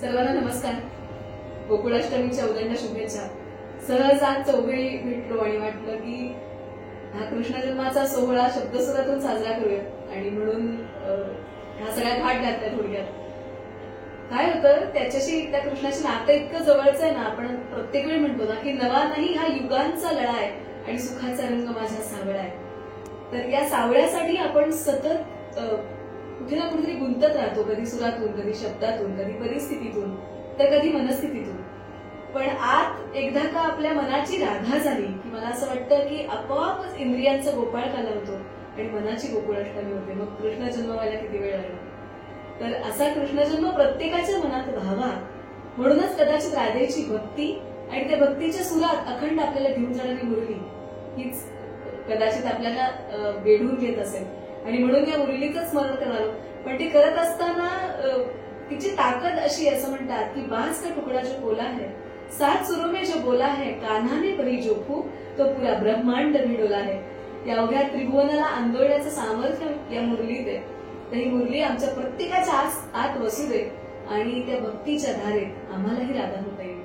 सर्वांना नमस्कार. गोकुळाष्टमीच्या उदंड शुभेच्छा. सहज आज चौघडी भेटलो आणि वाटलं की हा कृष्ण जन्माचा सोहळा शब्दसुरातून साजरा करूया आणि म्हणून हा सगळ्या घाट घातल्या. थोडक्यात काय होतं, त्याच्याशी त्या कृष्णाशी नातं इतकं जवळचं आहे ना, आपण प्रत्येक वेळी म्हणतो ना की नवा नाही हा युगांचा लढा आहे आणि सुखाचा रंग माझ्या सावळा आहे. तर या सावळ्यासाठी आपण सतत कुठे ना कुठेतरी गुंतत राहतो, कधी सुरातून, कधी शब्दातून, कधी परिस्थितीतून, तर कधी मनस्थितीतून. पण आत एकदा का आपल्या मनाची राधा झाली की मला असं वाटतं की आपोआपच इंद्रियांचा गोपाळकाला होतो आणि मनाची गोकुळाष्टमी होते. मग कृष्ण जन्म व्हायला किती वेळ लागला. तर असा कृष्णजन्म प्रत्येकाच्या मनात व्हावा म्हणूनच कदाचित राधेची भक्ती आणि त्या भक्तीच्या सुरात अखंड आपल्याला घेऊन जाणारी मुरली हीच कदाचित आपल्याला वेढून घेत असेल आणि म्हणून या मुरलीचं स्मरण करणार. पण ते करत असताना तिची ताकद अशी, असं म्हणतात की बाज का तुकडा जो बोला है, 7 सुरों में जो बोला है, कान्हा ने परी जो फूक तो पुरा ब्रह्मांड भी डोला है. या अवघ्या त्रिभुवनाला आंदोलण्याचं सामर्थ्य या मुरलीत आहे. तर ही मुरली आमच्या प्रत्येकाच्या आत वसू दे आणि त्या भक्तीच्या धारेत आम्हालाही राधा होता येईल.